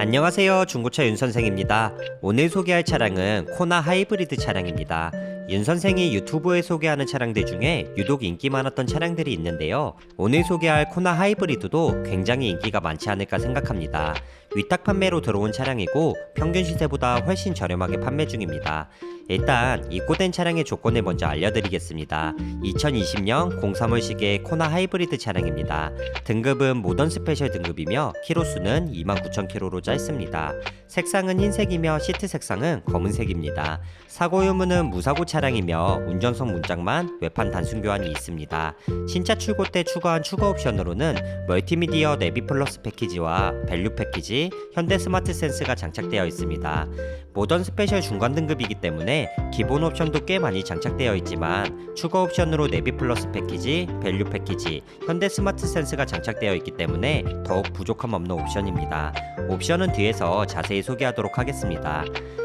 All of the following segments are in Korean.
안녕하세요, 중고차 윤선생입니다. 오늘 소개할 차량은 코나 하이브리드 차량입니다. 윤선생이 유튜브에 소개하는 차량들 중에 유독 인기 많았던 차량들이 있는데요. 오늘 소개할 코나 하이브리드도 굉장히 인기가 많지 않을까 생각합니다. 위탁 판매로 들어온 차량이고 평균 시세보다 훨씬 저렴하게 판매 중입니다. 일단 입고된 차량의 조건을 먼저 알려드리겠습니다. 2020년 03월식의 코나 하이브리드 차량입니다. 등급은 모던 스페셜 등급이며 키로수는 29,000km로 짧습니다. 색상은 흰색이며 시트 색상은 검은색입니다. 사고 유무는 무사고 차량이며 운전석 문짝만 외판 단순 교환이 있습니다. 신차 출고 때 추가한 추가 옵션으로는 멀티미디어 내비 플러스 패키지와 밸류 패키지, 현대 스마트 센스가 장착되어 있습니다. 모던 스페셜 중간 등급이기 때문에 기본 옵션도 꽤 많이 장착되어 있지만 추가 옵션으로 내비 플러스 패키지, 밸류 패키지, 현대 스마트 센스가 장착되어 있기 때문에 더욱 부족함 없는 옵션입니다. 옵션은 뒤에서 자세히 소개하도록 하겠습니다.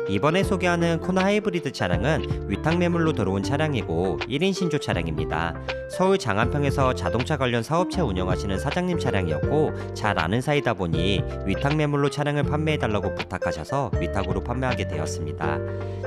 이번에 소개하는 코나 하이브리드 차량은 위탁 매물로 들어온 차량이고 1인 신조 차량입니다. 서울 장안평에서 자동차 관련 사업체 운영하시는 사장님 차량이었고 잘 아는 사이다 보니 위탁 매물로 차량을 판매해달라고 부탁하셔서 위탁으로 판매하게 되었습니다.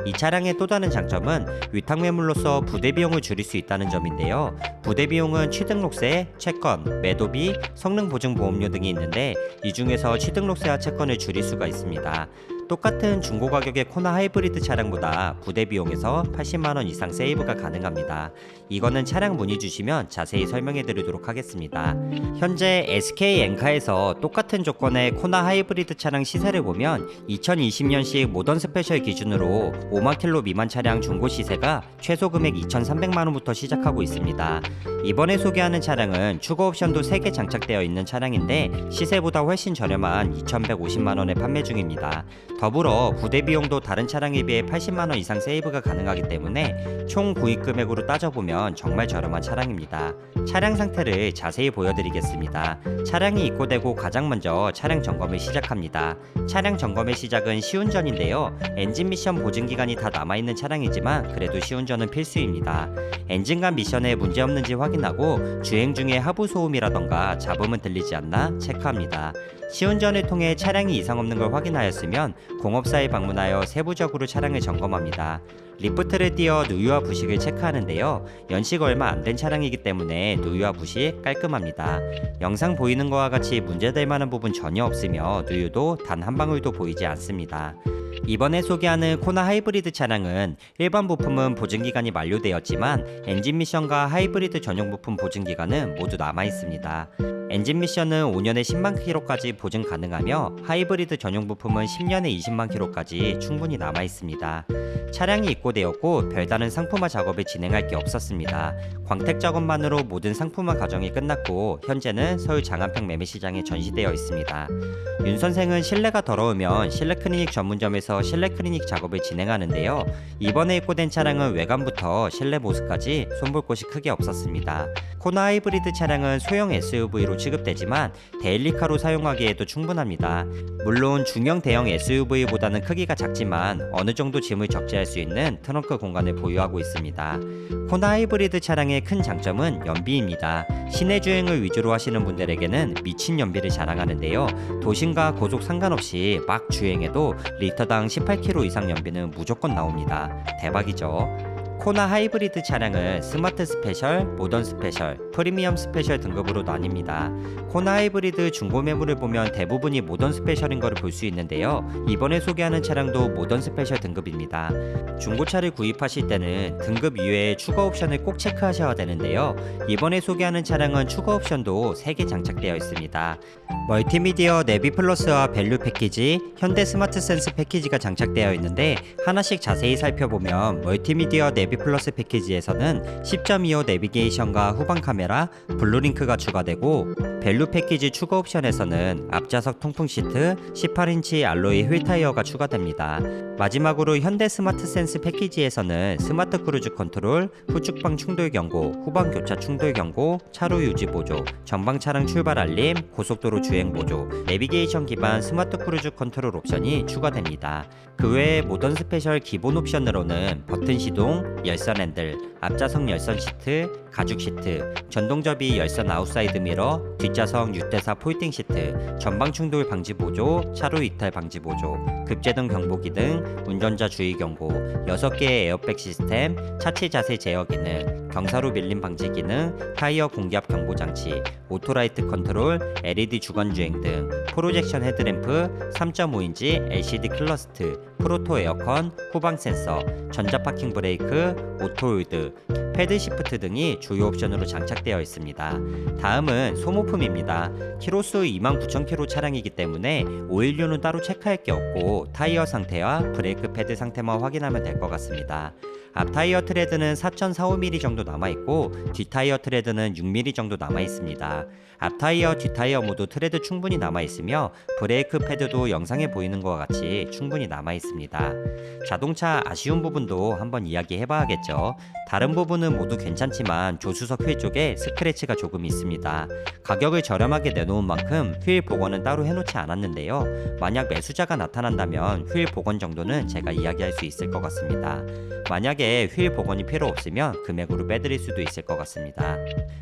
이 차량의 또 다른 장점은 위탁 매물로서 부대 비용을 줄일 수 있다는 점인데요. 부대 비용은 취등록세, 채권, 매도비, 성능 보증 보험료 등이 있는데 이 중에서 취등록세와 채권을 줄일 수가 있습니다. 똑같은 중고 가격의 코나 하이브리드 차량보다 부대 비용에서 80만원 이상 세이브가 가능합니다. 이거는 차량 문의 주시면 자세히 설명해 드리도록 하겠습니다. 현재 SK 엔카에서 똑같은 조건의 코나 하이브리드 차량 시세를 보면 2020년식 모던 스페셜 기준으로 5만km 미만 차량 중고 시세가 최소 금액 2,300만원부터 시작하고 있습니다. 이번에 소개하는 차량은 추가 옵션도 3개 장착되어 있는 차량인데 시세보다 훨씬 저렴한 2,150만원에 판매 중입니다. 더불어 부대 비용도 다른 차량에 비해 80만원 이상 세이브가 가능하기 때문에 총 구입 금액으로 따져보면 정말 저렴한 차량입니다. 차량 상태를 자세히 보여드리겠습니다. 차량이 입고되고 가장 먼저 차량 점검을 시작합니다. 차량 점검의 시작은 시운전인데요. 엔진 미션 보증 기간이 다 남아있는 차량이지만 그래도 시운전은 필수입니다. 엔진간 미션에 문제 없는지 확인하고 주행 중에 하부 소음이라던가 잡음은 들리지 않나 체크합니다. 시운전을 통해 차량이 이상 없는 걸 확인하였으면 공업사에 방문하여 세부적으로 차량을 점검합니다. 리프트를 띄어 누유와 부식을 체크하는데요. 연식 얼마 안 된 차량이기 때문에 누유와 부식 깔끔합니다. 영상 보이는 것과 같이 문제될 만한 부분 전혀 없으며 누유도 단 한 방울도 보이지 않습니다. 이번에 소개하는 코나 하이브리드 차량은 일반 부품은 보증기간이 만료되었지만 엔진 미션과 하이브리드 전용 부품 보증기간은 모두 남아있습니다. 엔진 미션은 5년에 10만km까지 보증 가능하며 하이브리드 전용 부품은 10년에 20만km까지 충분히 남아있습니다. 차량이 입고되었고 별다른 상품화 작업을 진행할 게 없었습니다. 광택 작업만으로 모든 상품화 과정이 끝났고 현재는 서울 장안평 매매시장에 전시되어 있습니다. 윤 선생은 실내가 더러우면 실내 클리닉 전문점에서 실내 클리닉 작업을 진행하는데요. 이번에 입고된 차량은 외관부터 실내 모습까지 손볼 곳이 크게 없었습니다. 코나 하이브리드 차량은 소형 SUV로 취급되지만 데일리카로 사용하기에도 충분합니다. 물론 중형 대형 SUV보다는 크기가 작지만 어느 정도 짐을 적재할 수 있는 트렁크 공간을 보유하고 있습니다. 코나 하이브리드 차량의 큰 장점은 연비입니다. 시내 주행을 위주로 하시는 분들에게는 미친 연비를 자랑하는데요. 도심과 고속 상관없이 막 주행해도 리터당 18km 이상 연비는 무조건 나옵니다. 대박이죠. 코나 하이브리드 차량은 스마트 스페셜, 모던 스페셜, 프리미엄 스페셜 등급으로 나뉩니다. 코나 하이브리드 중고 매물을 보면 대부분이 모던 스페셜인 것을 볼 수 있는데요. 이번에 소개하는 차량도 모던 스페셜 등급입니다. 중고차를 구입하실 때는 등급 이외에 추가 옵션을 꼭 체크하셔야 되는데요. 이번에 소개하는 차량은 추가 옵션도 3개 장착되어 있습니다. 멀티미디어 내비 플러스와 밸류 패키지, 현대 스마트 센스 패키지가 장착되어 있는데 하나씩 자세히 살펴보면 멀티미디어 내비 플러스 패키지에서는 10.25 내비게이션과 후방 카메라, 블루링크가 추가되고 밸류 패키지 추가 옵션에서는 앞좌석 통풍 시트, 18인치 알로이 휠 타이어가 추가됩니다. 마지막으로 현대 스마트 센스 패키지에서는 스마트 크루즈 컨트롤, 후측방 충돌 경고, 후방 교차 충돌 경고, 차로 유지 보조, 전방 차량 출발 알림, 고속도로 주행 보조, 내비게이션 기반 스마트 크루즈 컨트롤 옵션이 추가됩니다. 그 외에 모던 스페셜 기본 옵션으로는 버튼 시동, 열선 핸들, 앞좌석 열선 시트, 가죽 시트, 전동접이 열선 아웃사이드 미러, 뒷좌석 6대4 폴딩 시트, 전방 충돌 방지 보조, 차로 이탈 방지 보조, 급제동 경보기 등 운전자 주의 경보, 6개의 에어백 시스템, 차체 자세 제어 기능, 경사로 밀림 방지 기능, 타이어 공기압 경보 장치, 오토라이트 컨트롤, LED 주간 주행 등, 프로젝션 헤드램프, 3.5인치 LCD 클러스트, 프로토 에어컨, 후방 센서, 전자 파킹 브레이크, 오토 홀드, 패드 시프트 등이 주요 옵션으로 장착되어 있습니다. 다음은 소모품입니다. 키로수 29,000km 차량이기 때문에 오일류는 따로 체크할 게 없고 타이어 상태와 브레이크 패드 상태만 확인하면 될 것 같습니다. 앞 타이어 트레드는 4.45mm 정도 남아있고 뒷 타이어 트레드는 6mm 정도 남아있습니다. 앞 타이어, 뒷 타이어 모두 트레드 충분히 남아있으며 브레이크 패드도 영상에 보이는 것과 같이 충분히 남아있습니다. 자동차 아쉬운 부분도 한번 이야기해봐야겠죠. 다른 부분은 모두 괜찮지만 조수석 휠 쪽에 스크래치가 조금 있습니다. 가격을 저렴하게 내놓은 만큼 휠 복원은 따로 해놓지 않았는데요. 만약 매수자가 나타난다면 휠 복원 정도는 제가 이야기할 수 있을 것 같습니다. 만약에 휠 복원이 필요 없으면 금액으로 빼드릴 수도 있을 것 같습니다.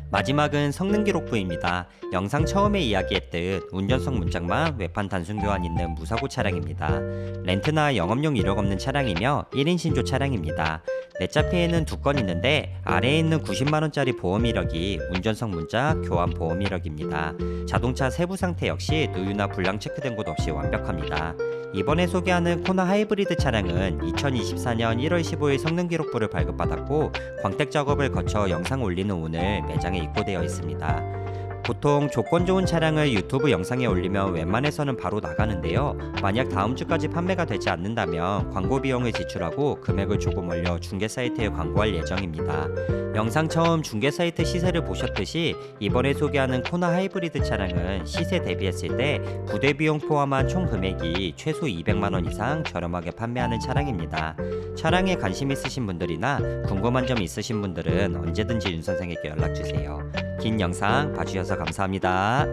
마지막은 성능 기록부입니다. 영상 처음에 이야기했듯 운전석 문짝만 외판 단순 교환 있는 무사고 차량입니다. 렌트나 영업용 이력 없는 차량이며 1인 신조 차량입니다. 내 차 피해는 2건 있는데 아래에 있는 90만원짜리 보험 이력이 운전석 문짝 교환 보험 이력입니다. 자동차 세부 상태 역시 누유나 불량 체크된 곳 없이 완벽합니다. 이번에 소개하는 코나 하이브리드 차량은 2024년 1월 15일 성능 기록부를 발급받았고 광택 작업을 거쳐 영상 올리는 오늘 매장에 입고되어 있습니다. 보통 조건 좋은 차량을 유튜브 영상에 올리면 웬만해서는 바로 나가는데요. 만약 다음 주까지 판매가 되지 않는다면 광고 비용을 지출하고 금액을 조금 올려 중개 사이트에 광고할 예정입니다. 영상 처음 중개 사이트 시세를 보셨듯이 이번에 소개하는 코나 하이브리드 차량은 시세 대비했을 때 부대 비용 포함한 총 금액이 최소 200만원 이상 저렴하게 판매하는 차량입니다. 차량에 관심 있으신 분들이나 궁금한 점 있으신 분들은 언제든지 윤 선생에게 연락주세요. 긴 영상 봐주셔서 감사합니다.